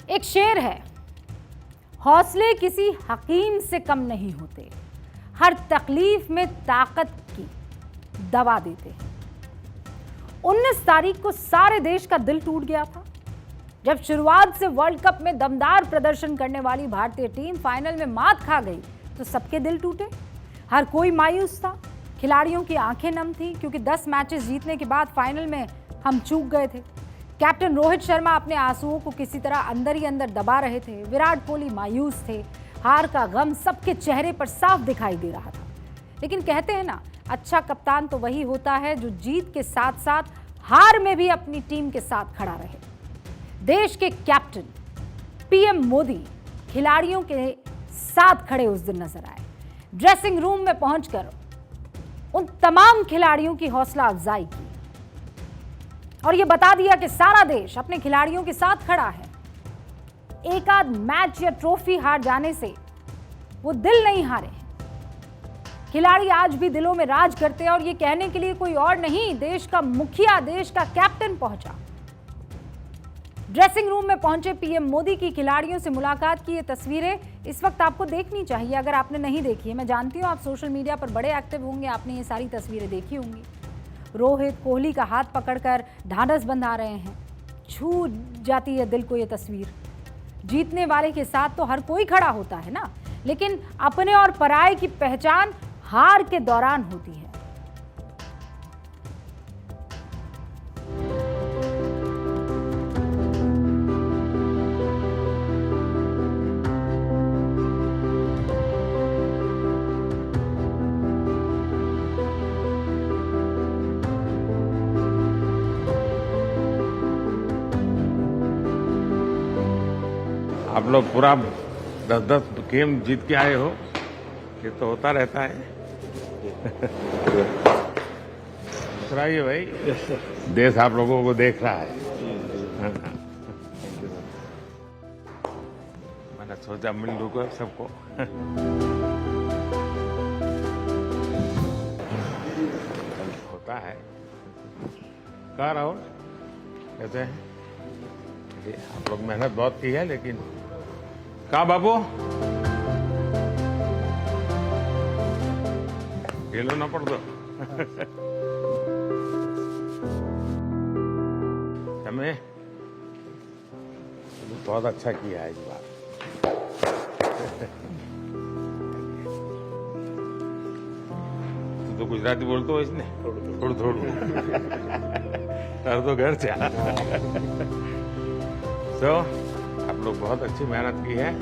एक शेर है, हौसले किसी हकीम से कम नहीं होते, हर तकलीफ में ताकत की दवा देते हैं। 19 तारीख को सारे देश का दिल टूट गया था जब शुरुआत से वर्ल्ड कप में दमदार प्रदर्शन करने वाली भारतीय टीम फाइनल में मात खा गई तो सबके दिल टूटे। हर कोई मायूस था, खिलाड़ियों की आंखें नम थी क्योंकि 10 मैचेस जीतने के बाद फाइनल में हम चूक गए थे। कैप्टन रोहित शर्मा अपने आंसुओं को किसी तरह अंदर ही अंदर दबा रहे थे। विराट कोहली मायूस थे, हार का गम सबके चेहरे पर साफ दिखाई दे रहा था। लेकिन कहते हैं ना, अच्छा कप्तान तो वही होता है जो जीत के साथ साथ हार में भी अपनी टीम के साथ खड़ा रहे। देश के कैप्टन पीएम मोदी खिलाड़ियों के साथ खड़े उस दिन नजर आए। ड्रेसिंग रूम में पहुंचकर उन तमाम खिलाड़ियों की हौसला अफजाई की और यह बता दिया कि सारा देश अपने खिलाड़ियों के साथ खड़ा है। एक आध मैच या ट्रॉफी हार जाने से वो दिल नहीं हारे हैं। खिलाड़ी आज भी दिलों में राज करते हैं और ये कहने के लिए कोई और नहीं, देश का मुखिया, देश का कैप्टन पहुंचा। ड्रेसिंग रूम में पहुंचे पीएम मोदी की खिलाड़ियों से मुलाकात की ये तस्वीरें इस वक्त आपको देखनी चाहिए अगर आपने नहीं देखी है। मैं जानती हूं आप सोशल मीडिया पर बड़े एक्टिव होंगे, आपने ये सारी तस्वीरें देखी होंगी। रोहित कोहली का हाथ पकड़कर ढांढस बंधा रहे हैं। छू जाती है दिल को ये तस्वीर। जीतने वाले के साथ तो हर कोई खड़ा होता है ना, लेकिन अपने और पराये की पहचान हार के दौरान होती है। आप लोग पूरा 10-10 गेम जीत के आए हो, ये तो होता रहता है। सुनाइए भाई, देश आप लोगों को देख रहा है। मैंने सोचा मिल लूंगा सबको। होता है। कहा राहुल, कहते हैं आप लोग मेहनत बहुत की है, लेकिन कहा बाबू खेलो ना पड़ दो। हमें बहुत अच्छा किया है इस बार। तो गुजराती बोलते हो इसने थोड़ा कर दो घर से। तो आप लोग बहुत अच्छी मेहनत की है।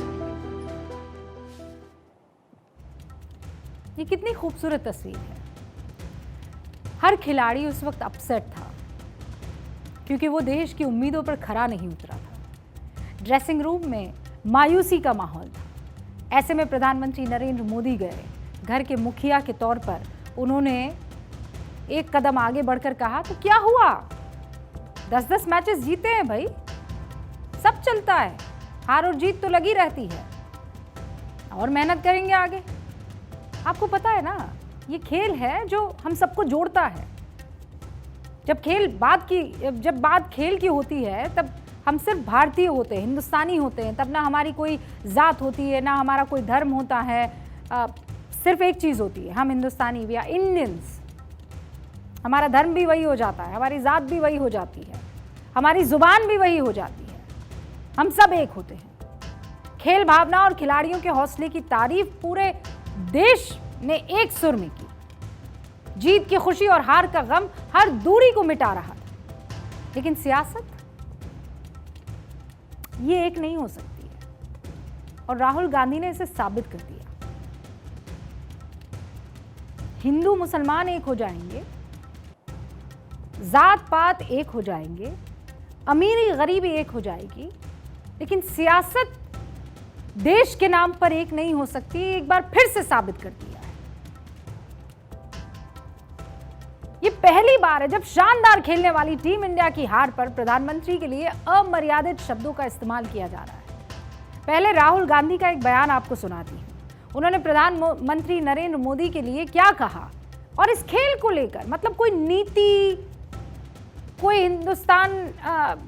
ये कितनी खूबसूरत तस्वीर है। हर खिलाड़ी उस वक्त अपसेट था क्योंकि वो देश की उम्मीदों पर खरा नहीं उतरा था। ड्रेसिंग रूम में मायूसी का माहौल था। ऐसे में प्रधानमंत्री नरेंद्र मोदी गए। घर के मुखिया के तौर पर उन्होंने एक कदम आगे बढ़कर कहा, तो क्या हुआ, 10-10 मैचेस जीते हैं भाई, सब चलता है, हार और जीत तो लगी रहती है और मेहनत करेंगे आगे। आपको पता है ना, ये खेल है जो हम सबको जोड़ता है। जब बात खेल की होती है तब हम सिर्फ भारतीय होते हैं, हिंदुस्तानी होते हैं, तब ना हमारी कोई जात होती है, ना हमारा कोई धर्म होता है। सिर्फ एक चीज़ होती है, हम हिंदुस्तानी, वी आर इंडियंस। हमारा धर्म भी वही हो जाता है, हमारी जात भी वही हो जाती है, हमारी जुबान भी वही हो जाती है, हम सब एक होते हैं। खेल भावना और खिलाड़ियों के हौसले की तारीफ पूरे देश ने एक सुर में की। जीत की खुशी और हार का गम हर दूरी को मिटा रहा था। लेकिन सियासत ये एक नहीं हो सकती है और राहुल गांधी ने इसे साबित कर दिया। हिंदू मुसलमान एक हो जाएंगे, जात पात एक हो जाएंगे, अमीरी गरीबी एक हो जाएगी, लेकिन सियासत देश के नाम पर एक नहीं हो सकती। एक बार फिर से साबित कर दिया है। ये पहली बार है जब शानदार खेलने वाली टीम इंडिया की हार पर प्रधानमंत्री के लिए अमर्यादित शब्दों का इस्तेमाल किया जा रहा है। पहले राहुल गांधी का एक बयान आपको सुनाती हूं। उन्होंने प्रधानमंत्री नरेंद्र मोदी के लिए क्या कहा और इस खेल को लेकर, मतलब कोई नीति, कोई हिंदुस्तान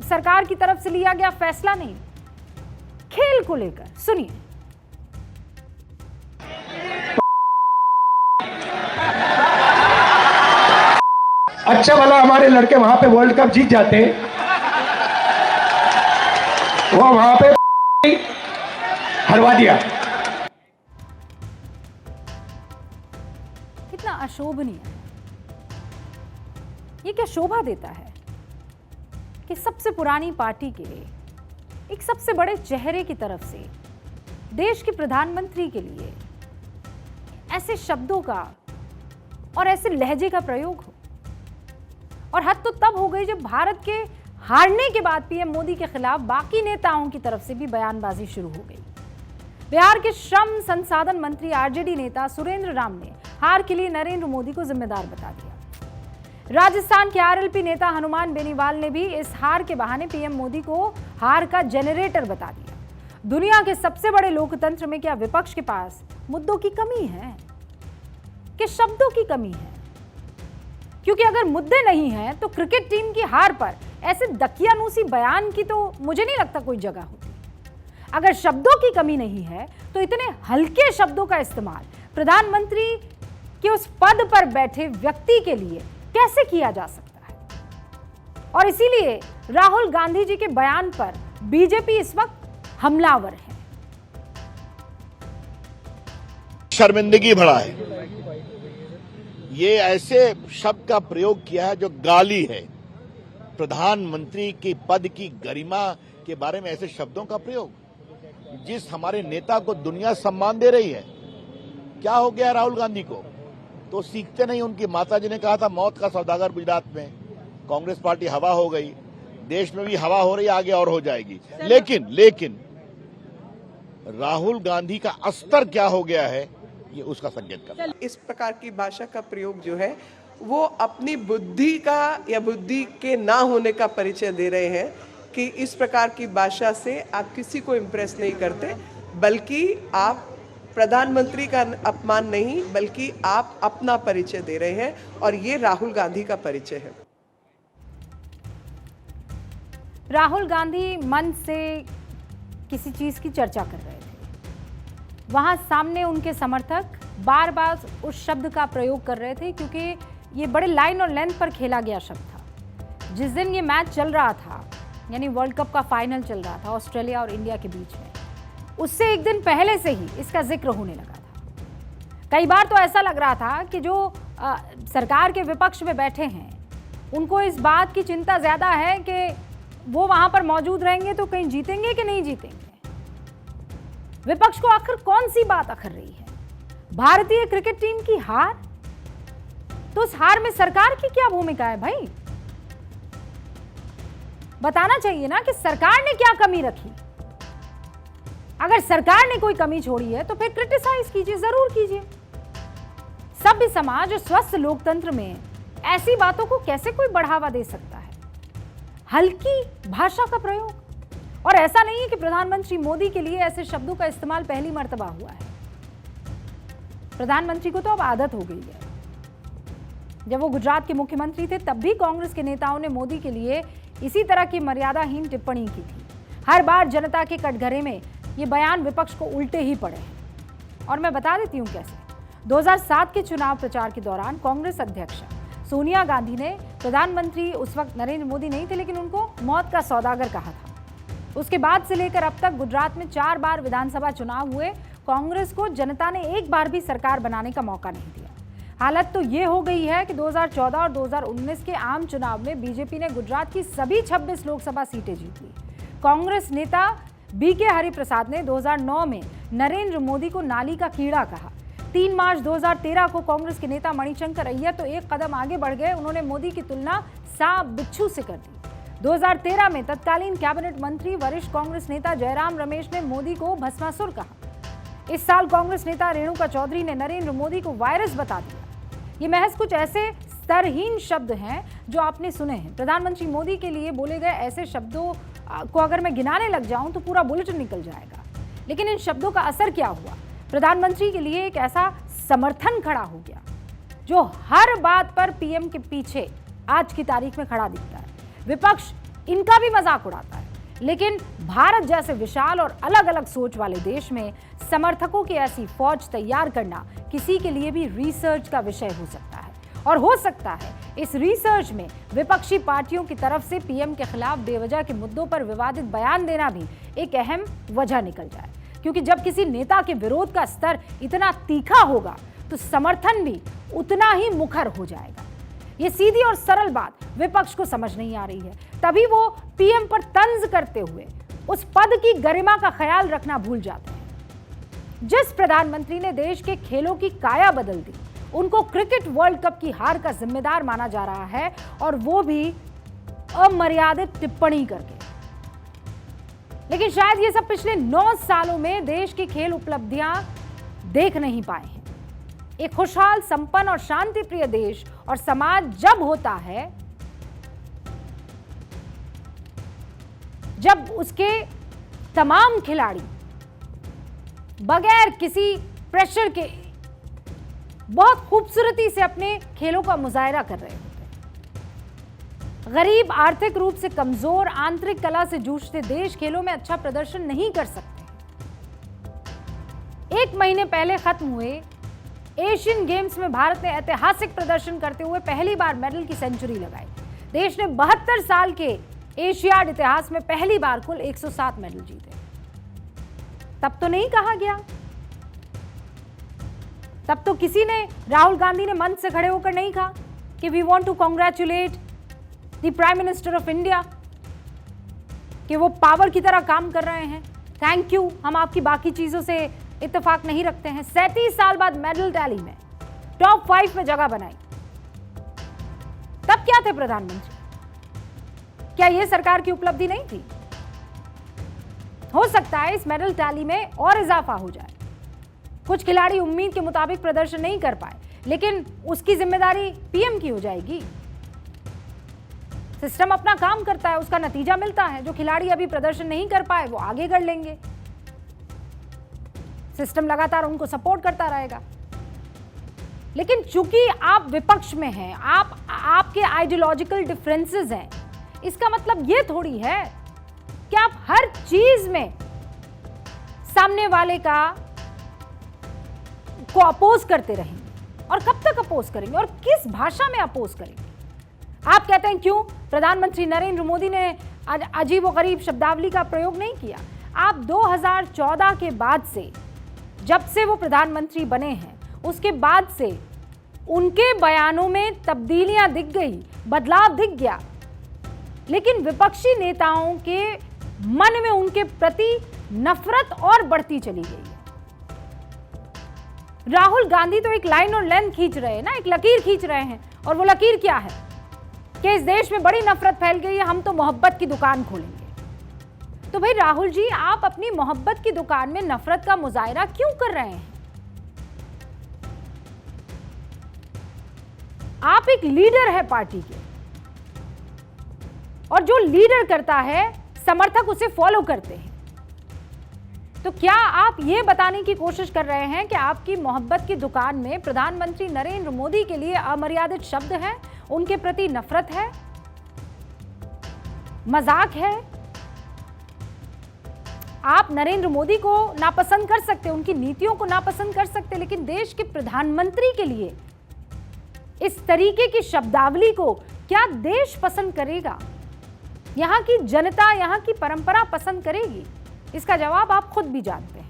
सरकार की तरफ से लिया गया फैसला नहीं, खेल को लेकर। सुनिए। अच्छा भला हमारे लड़के वहां पे वर्ल्ड कप जीत जाते, वो वहां पे हरवा दिया। कितना अशोभनीय है। ये क्या शोभा देता है कि सबसे पुरानी पार्टी के एक सबसे बड़े चेहरे की तरफ से देश के प्रधानमंत्री के लिए ऐसे शब्दों का और ऐसे लहजे का प्रयोग हो। और हद तो तब हो गई जब भारत के हारने के बाद पीएम मोदी के खिलाफ बाकी नेताओं की तरफ से भी बयानबाजी शुरू हो गई। बिहार के श्रम संसाधन मंत्री आरजेडी नेता सुरेंद्र राम ने हार के लिए नरेंद्र मोदी को जिम्मेदार बता दिया। राजस्थान के आरएलपी नेता हनुमान बेनीवाल ने भी इस हार के बहाने पीएम मोदी को हार का जेनरेटर बता दिया। दुनिया के सबसे बड़े लोकतंत्र में क्या विपक्ष के पास मुद्दों की कमी है कि शब्दों की कमी है? क्योंकि अगर मुद्दे नहीं हैं तो क्रिकेट टीम की हार पर ऐसे दकियानूसी बयान की तो मुझे नहीं लगता कोई जगह होती। अगर शब्दों की कमी नहीं है तो इतने हल्के शब्दों का इस्तेमाल प्रधानमंत्री के उस पद पर बैठे व्यक्ति के लिए कैसे किया जा सकता है? और इसीलिए राहुल गांधी जी के बयान पर बीजेपी इस वक्त हमलावर है। शर्मिंदगी बढ़ा है। ये ऐसे शब्द का प्रयोग किया है जो गाली है। प्रधानमंत्री के पद की गरिमा के बारे में ऐसे शब्दों का प्रयोग, जिस हमारे नेता को दुनिया सम्मान दे रही है। क्या हो गया राहुल गांधी को? तो सीखते नहीं। उनकी माताजी ने कहा था मौत का सौदागर गुजरात में। कांग्रेस पार्टी हवा हो गई, देश में भी हवा हो रही है, आगे और हो जाएगी। लेकिन राहुल गांधी का अस्तर क्या हो गया है, ये उसका संकेत करता है। इस प्रकार की भाषा का प्रयोग जो है वो अपनी बुद्धि का या बुद्धि के ना होने का परिचय दे रहे हैं कि इस प्रकार की भाषा से आप किसी को इम्प्रेस नहीं करते, बल्कि आप प्रधानमंत्री का अपमान नहीं बल्कि आप अपना परिचय दे रहे हैं, और ये राहुल गांधी का परिचय है। राहुल गांधी मन से किसी चीज की चर्चा कर रहे थे। वहां सामने उनके समर्थक बार बार उस शब्द का प्रयोग कर रहे थे क्योंकि ये बड़े लाइन और लेंथ पर खेला गया शब्द था। जिस दिन ये मैच चल रहा था, यानी वर्ल्ड कप का फाइनल चल रहा था ऑस्ट्रेलिया और इंडिया के बीच में, उससे एक दिन पहले से ही इसका जिक्र होने लगा था। कई बार तो ऐसा लग रहा था कि जो सरकार के विपक्ष में बैठे हैं उनको इस बात की चिंता ज्यादा है कि वो वहां पर मौजूद रहेंगे तो कहीं जीतेंगे कि नहीं जीतेंगे। विपक्ष को आखिर कौन सी बात अखर रही है? भारतीय क्रिकेट टीम की हार? तो उस हार में सरकार की क्या भूमिका है भाई? बताना चाहिए ना कि सरकार ने क्या कमी रखी। अगर सरकार ने कोई कमी छोड़ी है तो फिर क्रिटिसाइज कीजिए, जरूर कीजिए। सभ्य समाज और स्वस्थ लोकतंत्र में ऐसी बातों को कैसे कोई बढ़ावा दे सकता है? हल्की भाषा का प्रयोग। और ऐसा नहीं है कि प्रधानमंत्री मोदी के लिए ऐसे शब्दों का इस्तेमाल पहली मर्तबा हुआ है। प्रधानमंत्री को तो अब आदत हो गई है। जब वो गुजरात के मुख्यमंत्री थे तब भी कांग्रेस के नेताओं ने मोदी के लिए इसी तरह की मर्यादाहीन टिप्पणी की थी। हर बार जनता के कटघरे में ये बयान विपक्ष को उल्टे ही पड़े हैं। और मैं बता देती हूं कैसे। 2007 के चुनाव प्रचार के दौरान कांग्रेस अध्यक्ष सोनिया गांधी ने प्रधानमंत्री उस वक्त नरेंद्र मोदी नहीं थे, लेकिन उनको मौत का सौदागर कहा था। उसके बाद से लेकर अब तक गुजरात में 4 बार विधानसभा चुनाव हुए। कांग्रेस को जनता ने एक बार भी सरकार बनाने का मौका नहीं दिया। हालत तो ये हो गई है कि 2014 और 2019 के आम चुनाव में बीजेपी ने गुजरात की सभी 26 लोकसभा सीटें जीत ली। कांग्रेस नेता बीके हरिप्रसाद ने 2009 में नरेंद्र मोदी को नाली का कीड़ा कहा। 3 मार्च 2013 को कांग्रेस के नेता मणिशंकर अय्यर तो एक कदम आगे बढ़ गए। उन्होंने मोदी की तुलना सांप बिच्छू से कर दी। 2013 में तत्कालीन कैबिनेट मंत्री वरिष्ठ कांग्रेस नेता जयराम रमेश ने मोदी को भस्मासुर कहा। इस साल कांग्रेस नेता रेणुका चौधरी ने नरेंद्र मोदी को वायरस बता दिया। ये महज कुछ ऐसे स्तरहीन शब्द हैं जो आपने सुने हैं। प्रधानमंत्री मोदी के लिए बोले गए ऐसे शब्दों को अगर मैं गिनाने लग जाऊं तो पूरा बुलेटिन निकल जाएगा। लेकिन इन शब्दों का असर क्या हुआ? प्रधानमंत्री के लिए एक ऐसा समर्थन खड़ा हो गया जो हर बात पर पीएम के पीछे आज की तारीख में खड़ा दिखता है। विपक्ष इनका भी मजाक उड़ाता है, लेकिन भारत जैसे विशाल और अलग अलग सोच वाले देश में समर्थकों की ऐसी फौज तैयार करना किसी के लिए भी रिसर्च का विषय हो सकता है। और हो सकता है इस रिसर्च में विपक्षी पार्टियों की तरफ से पीएम के खिलाफ बेवजह के मुद्दों पर विवादित बयान देना भी एक अहम वजह निकल जाए, क्योंकि जब किसी नेता के विरोध का स्तर इतना तीखा होगा तो समर्थन भी उतना ही मुखर हो जाएगा। ये सीधी और सरल बात विपक्ष को समझ नहीं आ रही है, तभी वो पीएम पर तंज करते हुए उस पद की गरिमा का ख्याल रखना भूल जाते हैं। जिस प्रधानमंत्री ने देश के खेलों की काया बदल दी, उनको क्रिकेट वर्ल्ड कप की हार का जिम्मेदार माना जा रहा है, और वो भी अमर्यादित टिप्पणी करके। लेकिन शायद ये सब पिछले 9 सालों में देश की खेल उपलब्धियां देख नहीं पाए हैं। एक खुशहाल, संपन्न और शांति प्रिय देश और समाज जब होता है जब उसके तमाम खिलाड़ी बगैर किसी प्रेशर के बहुत खूबसूरती से अपने खेलों का मुजाहरा कर रहे होते हैं। गरीब, आर्थिक रूप से कमजोर, आंतरिक कला से जूझते देश खेलों में अच्छा प्रदर्शन नहीं कर सकते। 1 महीने पहले खत्म हुए एशियन गेम्स में भारत ने ऐतिहासिक प्रदर्शन करते हुए पहली बार मेडल की सेंचुरी लगाई। देश ने 72 साल के एशियाड इतिहास में पहली बार कुल 107 मेडल जीते। तब तो नहीं कहा गया, तब तो किसी ने, राहुल गांधी ने मंच से खड़े होकर नहीं कहा कि we want to congratulate the prime minister of India, कि वो पावर की तरह काम कर रहे हैं, थैंक यू, हम आपकी बाकी चीजों से इत्तेफाक नहीं रखते हैं। 37 साल बाद मेडल टैली में टॉप 5 में जगह बनाई। तब क्या थे प्रधानमंत्री? क्या यह सरकार की उपलब्धि नहीं थी? हो सकता है इस मेडल टैली में और इजाफा हो जाए। कुछ खिलाड़ी उम्मीद के मुताबिक प्रदर्शन नहीं कर पाए, लेकिन उसकी जिम्मेदारी पीएम की हो जाएगी। सिस्टम अपना काम करता है, उसका नतीजा मिलता है। जो खिलाड़ी अभी प्रदर्शन नहीं कर पाए वो आगे कर लेंगे, सिस्टम लगातार उनको सपोर्ट करता रहेगा। लेकिन चूंकि आप विपक्ष में हैं, आपके आइडियोलॉजिकल डिफरेंसेस हैं, इसका मतलब यह थोड़ी है कि आप हर चीज में सामने वाले को अपोज करते रहेंगे। और कब तक अपोज करेंगे और किस भाषा में अपोज करेंगे? आप कहते हैं क्यों प्रधानमंत्री नरेंद्र मोदी ने अजीब व गरीब शब्दावली का प्रयोग नहीं किया? आप 2014 के बाद से, जब से वो प्रधानमंत्री बने हैं, उसके बाद से उनके बयानों में तब्दीलियां दिख गई, बदलाव दिख गया, लेकिन विपक्षी नेताओं के मन में उनके प्रति नफरत और बढ़ती चली गई है। राहुल गांधी तो एक लाइन और लेंथ खींच रहे हैं ना, एक लकीर खींच रहे हैं, और वो लकीर क्या है कि इस देश में बड़ी नफरत फैल गई है, हम तो मोहब्बत की दुकान खोलेंगे। तो भाई राहुल जी, आप अपनी मोहब्बत की दुकान में नफरत का मुजाहरा क्यों कर रहे हैं? आप एक लीडर है पार्टी के, और जो लीडर करता है समर्थक उसे फॉलो करते हैं। तो क्या आप ये बताने की कोशिश कर रहे हैं कि आपकी मोहब्बत की दुकान में प्रधानमंत्री नरेंद्र मोदी के लिए अमर्यादित शब्द हैं, उनके प्रति नफरत है, मजाक है? आप नरेंद्र मोदी को नापसंद कर सकते, उनकी नीतियों को नापसंद कर सकते, लेकिन देश के प्रधानमंत्री के लिए इस तरीके की शब्दावली को क्या देश पसंद करेगा? यहां की जनता, यहां की परंपरा पसंद करेगी? इसका जवाब आप खुद भी जानते हैं।